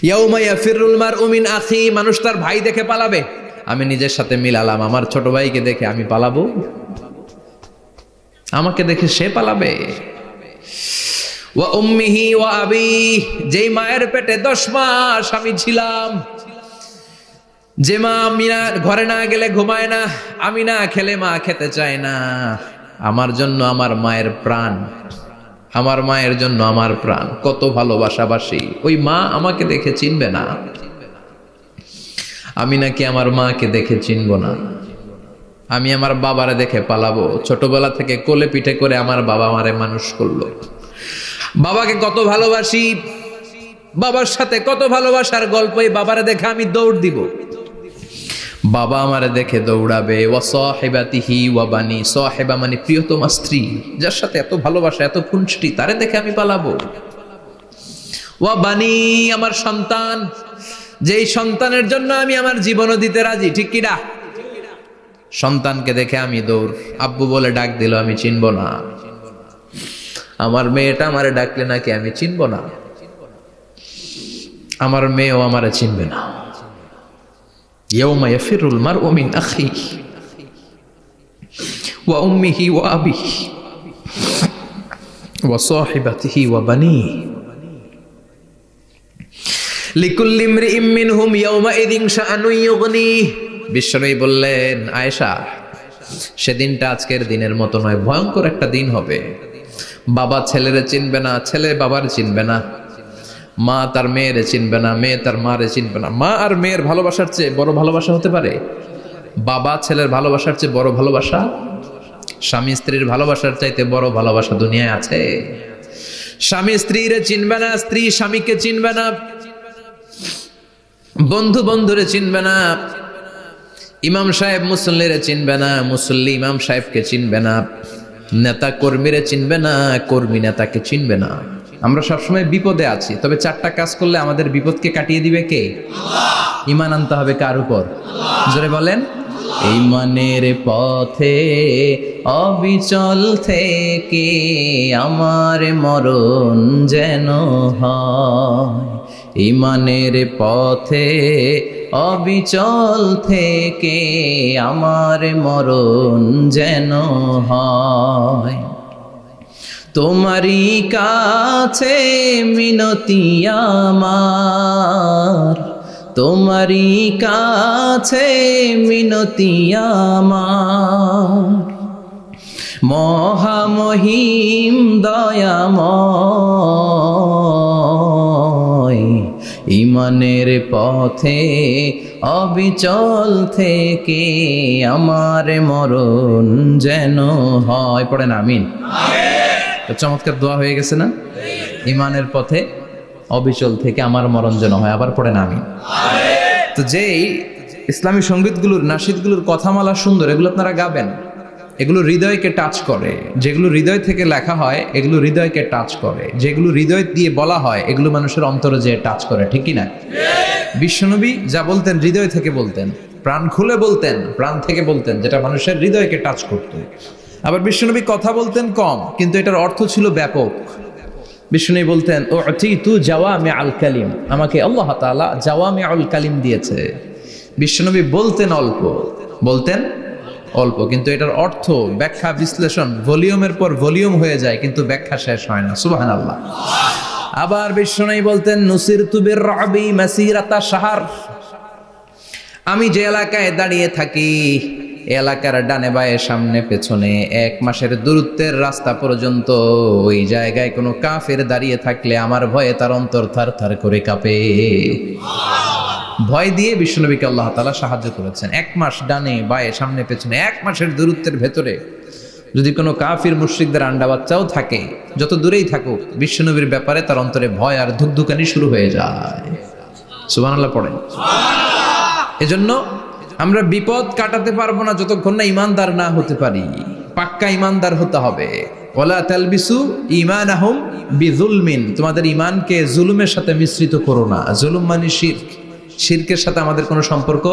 ইয়াউমা ইয়াফিরুল মারউ মিন আখি, মানুষ তার ভাই দেখে পালাবে। আমি নিজের সাথে মিলালাম, আমার ছোট ভাইকে দেখে আমি পালাবো? আমাকে দেখে সে পালাবে? ওয়া উম্মিহি ওয়া আবি, যেই মায়ের পেটে 10 মাস আমি ছিলাম, যে মা আমি না ঘরে না গেলে ঘুমায় না, আমি না খেলে মা খেতে চায় না, আমার জন্য আমার মায়ের প্রাণ, আমার মায়ের জন্য আমার প্রাণ, কত ভালোবাসাবাসী। ওই মা আমাকে দেখে চিনবে না, আমি নাকি আমার মাকে দেখে চিনব না। আমি আমার বাবারে দেখে পালাবো। ছোটবেলা থেকে কোলে পিঠে করে আমার বাবা আমারে মানুষ করলো, বাবাকে কত ভালোবাসি, বাবার সাথে কত ভালোবাসার গল্প, এই বাবারে দেখে আমি দৌড় দিব, বাবা আমারে দেখে দৌড়াবে। ওয়া সাহিবাতিহি ওয়া বানি, সাহিবা মানে প্রিয়তমা স্ত্রী, যার সাথে এত ভালোবাসা এত খুনসুটি, তারে দেখে আমি পালাবো। ওয়া বানি, আমার সন্তান, যেই সন্তানের জন্য আমি আমার জীবনও দিতে রাজি, ঠিক কি না? সন্তানকে দেখে আমি দৌড়, আব্বু বলে ডাক দিল আমি চিনব না, আমার মেয়েটা আমারে ডাকলে নাকি আমি চিনব না, আমার মেয়েও আমারে চিনবে না। ইয়াউমা ইয়াফিরুল মারউ মিন আখিহি ওয়া উম্মিহি ওয়া আবিহি ওয়া সাহিবাতিহি ওয়া বানিহি লিকুল্লি ইমরিইম মিনহুম ইয়াউমাইযিন শাআনুন ইউগনিহি। বিশ্বনবী বললেন, আয়েশা, সেদিনটা আজকের দিনের মতো নয়, ভয়ঙ্কর একটা দিন হবে। বাবা ছেলেরে চিনবে না, ছেলে বাবার চিনবে না, মা তার মেয়েরে চিনবে না, মেয়ে তার মারে চিনবে না। মা আর মেয়ের ভালোবাসার চেয়ে বড় ভালোবাসা হতে পারে? বাবা ছেলের ভালোবাসার চেয়ে বড় ভালোবাসা? স্বামী স্ত্রীর ভালোবাসার চাইতে বড় ভালোবাসা দুনিয়ায় আছে? স্বামী স্ত্রীরে চিনবে না, স্ত্রী স্বামীকে চিনবে না, বন্ধু বন্ধুরে চিনবে না, ইমাম সাহেব মুসল্লিরে চিনবে না, মুসল্লি ইমাম সাহেবকে চিনবে না, নেতা কর্মীরে চিনবে না, কর্মী নেতাকে চিনবে না। আমরা সবসময় বিপদে আছি, তবে 4টা কাজ করলে আমাদের বিপদকে কাটিয়ে দিবে কে? আল্লাহ। ঈমান আনতে হবে কার উপর? জোরে বলেন। ঈমানের পথে অবিচল থেকে আমার মরণ যেন হয়, ঈমানের পথে অবিচল থেকে আমার মরণ যেন হয়। তোমারই কাছে মিনতি আমার, তোমারই কাছে মিনতি আমার, মহামহিম দয়াময়, ঈমানের পথে অবিচল থেকে আমার মরণ যেন হয়। পড়েন আমিন। চমৎকার দোয়া হয়ে গেছে না? ঈমানের পথে অবিচল থেকে আমার মরণ যেন হয়। আবার পড়েন আমিন। তো যেই ইসলামী সঙ্গীতগুলোর, নাশিদগুলোর কথামালা সুন্দর, এগুলো আপনারা গাবেন, এগুলো হৃদয়কে টাচ করে। যেগুলো হৃদয় থেকে লেখা হয় এগুলো হৃদয়কে টাচ করে, যেগুলো হৃদয় দিয়ে বলা হয় এগুলো মানুষের অন্তরে যে টাচ করে, ঠিক কি না? বিশ্বনবী যা বলতেন হৃদয় থেকে বলতেন, প্রাণ খুলে বলতেন, প্রাণ থেকে বলতেন, যেটা মানুষের হৃদয়কে টাচ করত। আবার বিশ্বনবী কথা বলতেন কম, কিন্তু এটার অর্থ ছিল ব্যাপক। বিশ্বনবী বলতেন, ও তু জাওয়ামি আল কালিম, আমাকে আল্লাহ তাআলা জাওয়ামি আল কালিম দিয়েছে। বিশ্বনবী বলতেন অল্প, বলতেন অল্প, কিন্তু এটার অর্থ, ব্যাখ্যা, বিশ্লেষণ ভলিউমের পর ভলিউম হয়ে যায়, কিন্তু ব্যাখ্যা শেষ হয় না। সুবহানাল্লাহ। আবার বিশ্বনবী বলতেন, নুসিরতু বির-রা'বি মাসিরাতা শাহর, আমি যে এলাকায় দাঁড়িয়ে থাকি এলাকার ডানে বায়ে সামনে পেছনে 1 মাসের দূরত্বের রাস্তা পর্যন্ত ওই জায়গায় কোনো কাফের দাঁড়িয়ে থাকলে আমার ভয়ে তার অন্তর থার থার করে কাঁপে। ভয় দিয়ে বিশ্বনবীকে আল্লাহ তাআলা সাহায্য করেছেন। 1 মাস ডানে বায়ে সামনে পেছনে 1 মাসের দূরত্বের ভেতরে যদি কোনো কাফির মুশরিকদের আন্ডা বাচ্চাও থাকে, যত দূরেই থাকুক, বিশ্বনবীর ব্যাপারে তার অন্তরে ভয় আর ধুকধুকানি শুরু হয়ে যায়। সুবহানাল্লাহ পড়েন। এজন্য আমরা বিপদ কাটাতে পারবো না যতক্ষণ না ঈমানদার না হতে পারি। পাক্কা ঈমানদার হতে হবে। ওয়ালা তালবিসু ঈমানাহুম বিযুলমিন, তোমাদের ঈমানকে জুলুমের সাথে মিশ্রিত করো না। জুলুম মানে শিরক, শিরকের সাথে আমাদের কোনো সম্পর্ক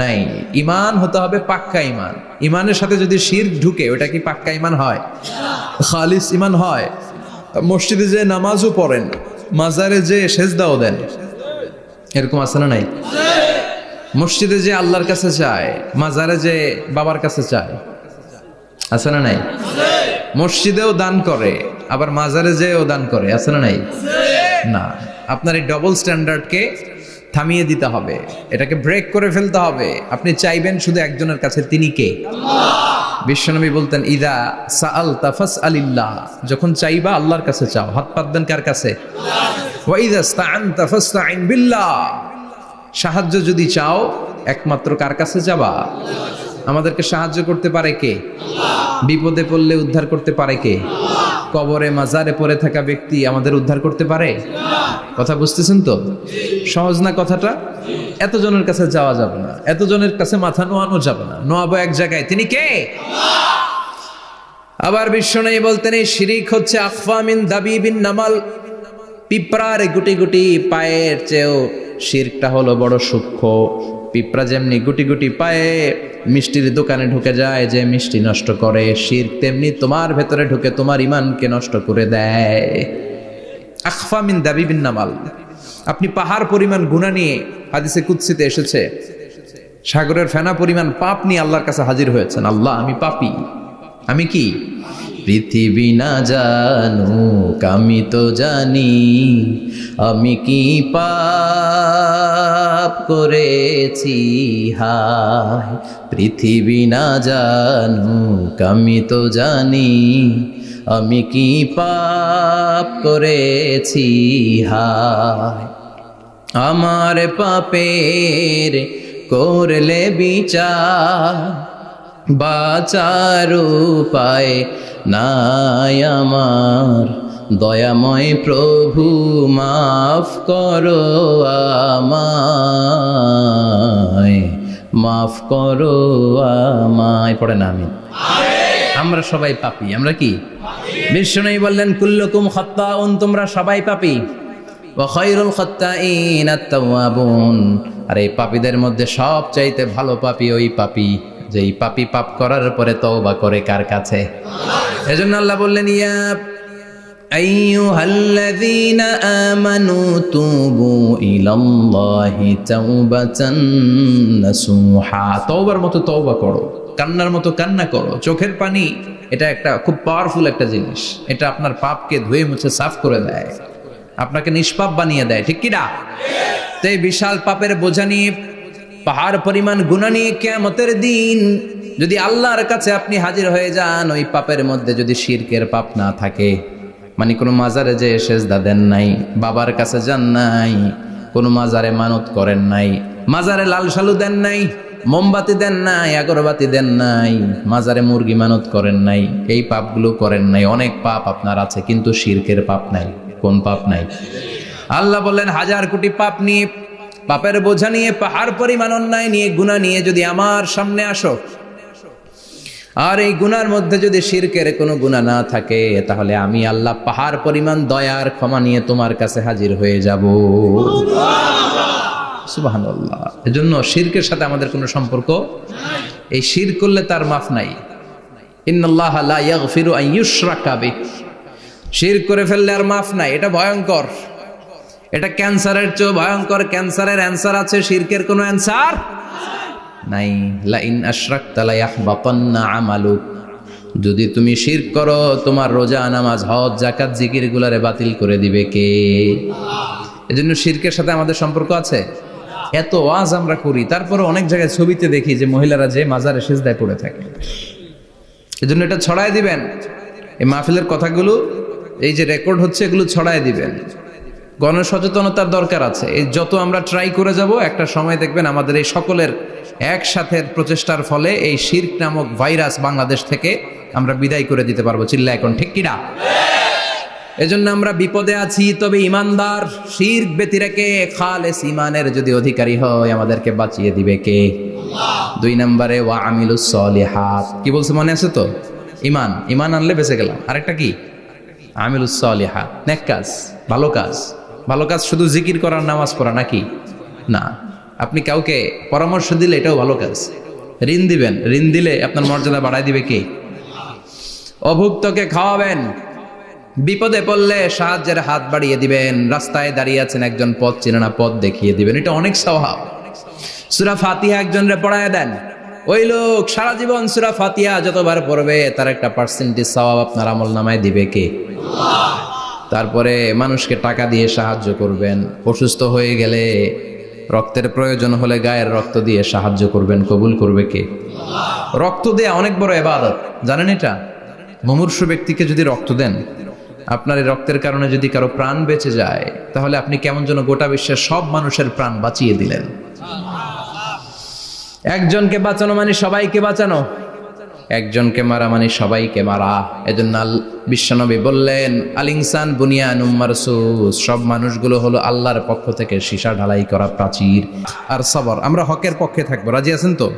নাই। ঈমান হতে হবে পাক্কা ঈমান। ঈমানের সাথে যদি শিরক ঢুকে, ওটা কি পাক্কা ঈমান হয়? খালিস ঈমান হয়? মসজিদে যে নামাজও পড়েন, মাজারে যে সেজদাও দেন, এরকম আছে না নাই? মসজিদে যে আল্লাহর কাছে চায়, মাজারে যে বাবার কাছে চায়, আছে না নাই? মসজিদেও দান করে, আবার মাজারে যেও দান করে, আছে না নাই? না, আপনার এই ডবল স্ট্যান্ডার্ডকে থামিয়ে দিতে হবে, এটাকে ব্রেক করে ফেলতে হবে। আপনি চাইবেন শুধু একজনের কাছে, তিনি কে? বিশ্বনবী বলতেন, ইদা সাআলতা ফাসআলিল্লাহ, যখন চাইবা আল্লাহর কাছে চাও। হাত পাতবেন কার কাছে? ওয়া ইদা ইসতাআনতা ফাসতাইন বিল্লাহ, সাহায্য যদি চাও একমাত্র কার কাছে যাবা? আমাদেরকে সাহায্য করতে পারে কে? বিপদে পড়লে উদ্ধার করতে পারে কে? কবরে মাজারে পড়ে থাকা ব্যক্তি আমাদের উদ্ধার করতে পারে? কথা বুঝতেছেন তো? সহজ না কথাটা? এতজনের কাছে যাওয়া যাবে না, এতজনের কাছে মাথা নোয়ানো যাবে না, নোয়াবো এক জায়গায়, তিনি কে? আবার বিশ্বনবী বলতেন, এই শিরিক হচ্ছে আখফা মিন দাবিবিন নামাল, পিঁপড়ার গুটি গুটি পায়ের চেয়েও শিরকটা হলো বড় সূক্ষ্ম। পিঁপড়া যেমনি গুটি গুটি পায়ে মিষ্টির দোকানে ঢুকে যায়, যে মিষ্টি নষ্ট করে, শিরক তেমনি তোমার ভেতরে ঢুকে তোমার ইমানকে নষ্ট করে দেয়। আখফা মিন দাবিবিন নামাল। আপনি পাহাড় পরিমাণ গুনাহ নিয়ে, হাদিসে কুদসিতে এসেছে, সাগরের ফেনা পরিমাণ পাপ নিয়ে আল্লাহর কাছে হাজির হয়েছেন। আল্লাহ, আমি পাপী, আমি কি? পৃথিবী না জানুক আমি তো জানি, আমি কি পাপ করেছি হায়। পৃথিবী না জানুক আমি তো জানি, আমি কি পাপ করেছি হায়। আমার পাপের করলে বিচার, বাঁচার উপায় নাই আমার। দয়াময় প্রভু মাফ করো আমায়, মাফ করো আমায়। পড়ে না আমি? আমরা সবাই পাপী। আমরা কি? বিশ্বনবী বললেন, কুল্লুকুম খাত্তাউন, তোমরা সবাই পাপী। ওয়া খায়রুল খাত্তাইন আত-তাওয়াবুন, আর এই পাপীদের মধ্যে সবচাইতে ভালো পাপী ওই পাপী যেই পাপী পাপ করার পরে তওবা করে কার কাছে? এজন্য আল্লাহ বললেন, ইয়া আইয়ুহাল্লাযীনা আমানু তুবু ইলাল্লাহি তাওবাতান নাসুহা, তওবার মতো তওবা করো, কান্নার মতো কান্না করো। চোখের পানি এটা একটা খুব পাওয়ারফুল একটা জিনিস, এটা আপনার পাপকে ধুয়ে মুছে সাফ করে দেয়, আপনাকে নিষ্পাপ বানিয়ে দেয়, ঠিক কি না? তো এই বিশাল পাপের বোঝা নিয়ে, পাহাড় পরিমাণ গুনাহ নিয়ে কিয়ামতের দিন যদি আল্লাহর কাছে আপনি হাজির হয়ে যান, ওই পাপের মধ্যে যদি শিরকের পাপ না থাকে, মানে কোনো মাজারে যে সেজদা দেন নাই, বাবার কাছে যান নাই, কোনো মাজারে মানত করেন নাই, মাজারে লাল শালু দেন নাই, মোমবাতি দেন নাই, আগরবাতি দেন নাই, মাজারে মুরগি মানত করেন নাই, এই পাপগুলো করেন নাই, অনেক পাপ আপনার আছে, কিন্তু শিরকের পাপ নাই। কোন পাপ নাই? আল্লাহ বললেন, হাজার কোটি পাপ নিয়ে, পাপের বোঝা নিয়ে, পাহাড় পরিমাণ অন্যায় নিয়ে, গুনাহ নিয়ে যদি আমার সামনে আসো, আর এই গুনার মধ্যে যদি শিরকের কোনো গুনাহ না থাকে, তাহলে আমি আল্লাহ পাহাড় পরিমাণ দয়ার ক্ষমা নিয়ে তোমার কাছে হাজির হয়ে যাব। সুবহানাল্লাহ। এজন্য শিরকের সাথে আমাদের কোনো সম্পর্ক এই শিরক করলে তার মাফ নাই। ইন্নাল্লাহা লা ইয়াগফিরু আন ইউশরাকা বিহি, শিরক করে ফেললে আর মাফ নাই। এটা ভয়ঙ্কর, এটা ক্যান্সারের চেয়ে ভয়ঙ্কর। ক্যান্সারের অ্যান্সার আছে, শিরকের কোনো অ্যান্সার নাই। লা ইন আশরাকতা লা ইয়াহবাতান্না আমালুক, যদি তুমি শিরক করো, তোমার রোজা, নামাজ, হজ, যাকাত, জিকির গুলারে বাতিল করে দিবে কে? এজন্য শিরকের সাথে আমাদের সম্পর্ক আছে। এত ওয়াজ আমরা করি, তারপরে অনেক জায়গায় ছবিতে দেখি যে মহিলারা যে মাজারে সিজদায় পড়ে থাকে। এজন্য এটা ছড়ায় দিবেন, এই মাহফিলের কথাগুলো এই যে রেকর্ড হচ্ছে, এগুলো ছড়ায় দিবেন। গণসচেতনতার দরকার আছে। এই যত আমরা ট্রাই করে যাব, একটা সময় দেখবেন আমাদের এই সকলের একসাথে প্রচেষ্টার ফলে এই শিরক নামক ভাইরাস বাংলাদেশ থেকে আমরা বিদায় করে দিতে পারবো। চিল্লা এখন, ঠিক কিনা? এজন্য আমরা বিপদে আছি, তবে ইমানদার, শিরক ব্যতি রেখে খালেস ইমানের যদি অধিকারী হয়, আমাদেরকে বাঁচিয়ে দিবে কে? দুই নম্বরে ওয়া আমিলুস সলিহাত। কি বলছে মনে আছে তো? ইমান, ইমান আনলে বেঁচে গেলাম। আরেকটা কি? আমিলুস সলিহাত, নেক কাজ, ভালো কাজ। ভালো কাজ শুধু জিকির করার, নামাজ পড়া নাকি? না। আপনি কাউকে পরামর্শ দিলে এটাও ভালো কাজ। ঋণ দিবেন, ঋণ দিলে আপনার মর্যাদা বাড়ায় দিবে কে? অভুক্তকে খাওয়াবেন, বিপদে পড়লে সাহায্যের হাত বাড়িয়ে দিবেন। রাস্তায় দাঁড়িয়ে আছেন, একজন পথ চেনে না, পথ দেখিয়ে দিবেন। এটা অনেক সওয়াব। সূরা ফাতিহা একজনরে পড়ায় দেন, ওই লোক সারা জীবন সূরা ফাতিহা যতবার পড়বে তার একটা পার্সেন্টেজ সওয়াব আপনার আমলনামায় দিবে কে? আল্লাহ। তারপরে মানুষকে টাকা দিয়ে সাহায্য করবেন, অসুস্থ হয়ে গেলে রক্তের প্রয়োজন হলে গায়ের রক্ত দিয়ে সাহায্য করবেন, কবুল করবে কে? আল্লাহ। রক্ত দেয়া অনেক বড় ইবাদত, জানেন এটা? মুমূর্ষু ব্যক্তিকে যদি রক্ত দেন, আপনার এই রক্তের কারণে যদি কারো প্রাণ বেঁচে যায়, তাহলে আপনি কেমন যেন গোটা বিশ্বের সব মানুষের প্রাণ বাঁচিয়ে দিলেন। একজনকে বাঁচানো মানে সবাইকে বাঁচানো, একজনকে মারা মানে সবাইকে মারা। এজন্য বিশ্বনবী বললেন, আল ইনসান বুনিয়ানুম মারসুস, সব মানুষগুলো হলো আল্লাহর পক্ষ থেকে সীসা ঢালাই করা প্রাচীর। আর সবর, আমরা হকের পক্ষে থাকবো, রাজি আছেন তো?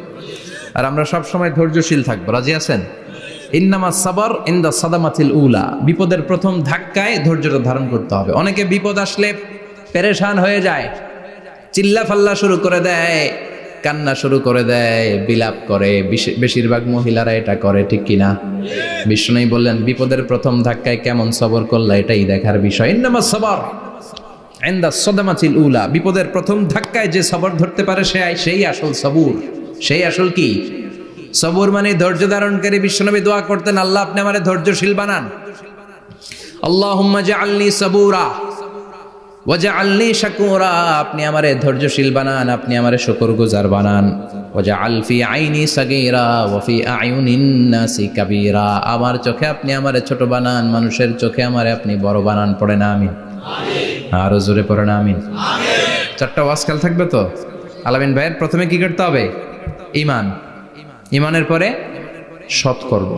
আর আমরা সব সময় ধৈর্যশীল থাকবো, রাজি আছেন? ইন্নামা সাবর ইনদা সাদামাতিল উলা, বিপদের প্রথম ধাক্কায় ধৈর্যটা ধারণ করতে হবে। অনেকে বিপদ আসলে পেরেশান হয়ে যায়, চিল্লা ফাল্লা শুরু করে দেয়, কান্না শুরু করে দেয়, বিলাপ করে। বেশিরভাগ মহিলারা এটা করে, ঠিক কিনা? বিষ্ণু বললেন, বিপদের প্রথম ধাক্কায় কেমন সবর করলা এটাই দেখার বিষয়। ইন্নামা সাবর ইনদা সাদামাতিল উলা, বিপদের প্রথম ধাক্কায় যে সবর ধরতে পারে সেই আসল সবুর, সেই আসল কি সবুর মানে ধৈর্য ধারণকারী। বিশ্বনবী দোয়া করতেন, আল্লাহ আপনি আমারে ধৈর্যশীল বানান। আল্লাহুম্মা জাআলনি সাবুরা ওয়াজআলনি শাকুরা, আপনি আমারে ধৈর্যশীল বানান, আপনি আমারে শুকরগুজার বানান। ওয়াজআল ফি আইনি সাগীরা ওয়া ফি আয়ুনিন নাসি কাবীরা, আমার চোখে আপনি আমারে ছোট বানান, মানুষের চোখে আমারে আপনি বড় বানান। পড়ে না আমিন? আমিন। আরো জোরে পড়ে না আমিন? আমিন। চারটা ওয়াজ কাল থাকবে তো? আলামিন ভাইয়ের প্রথমে কি করতে হবে? ঈমান। ঈমানের পরে সৎকর্ম,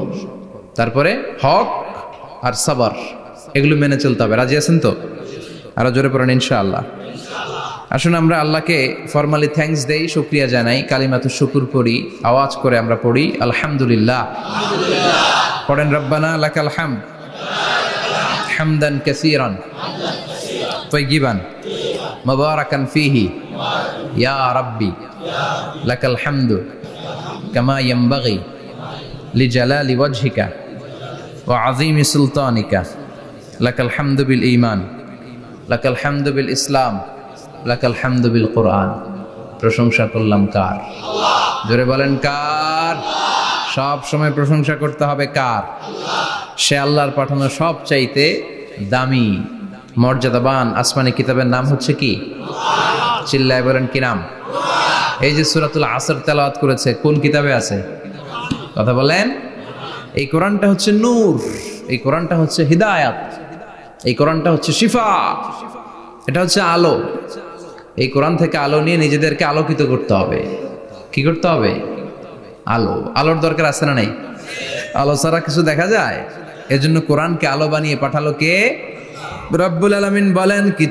তারপরে হক আর সাবর, এগুলো মেনে চলতে হবে। রাজি আছেন তো? আরো জোরে পড়েন ইনশাআল্লাহ। আসুন আমরা আল্লাহকে ফরমালি থ্যাঙ্কস দেই, শুকরিয়া জানাই, কালিমাতু শুকুর পড়ি, আওয়াজ করে আমরা পড়ি আলহামদুলিল্লাহ। পড়েন রব্বানা লাকাল হামদ হামদান কাসীরান তাইয়িবান মুবারাকান ফীহি ইয়া রাব্বি লাকাল হামদু কামা ইয়ানবাগি লিজালালি ওয়াজহিকা ওয়া আযীমি সুলতানিকা লাকাল হামদু বিল ঈমান লাকাল হামদু বিল ইসলাম লাকাল হামদু বিল কোরআন। প্রশংসা করলাম কার? আল্লাহ। জোরে বলেন কার? সব সময় প্রশংসা করতে হবে কার? আল্লাহ। সে আল্লাহর পাঠানো সব চাইতে দামি মর্যাদাবান আসমানি কিতাবের নাম হচ্ছে কি? কোরআন। চিল্লায় বলেন কি নাম? কোরআন। এই যে সূরাতুল আসর তেলাওয়াত করেছে, কোন কিতাবে আছে? কথা বলেন। এই কোরআনটা হচ্ছে নূর, এই কোরআনটা হচ্ছে হিদায়াত, এই কোরআনটা হচ্ছে শিফা, এটা হচ্ছে আলো। এই কোরআন থেকে আলো নিয়ে নিজেদেরকে আলোকিত করতে হবে। কি করতে হবে? আলো। আলোর দরকার আছে না নাই? আলো ছাড়া কিছু দেখা যায়? এজন্য কোরআনকে আলো বানিয়ে পাঠালো কে? রব্বুল আলামিন বলেন কি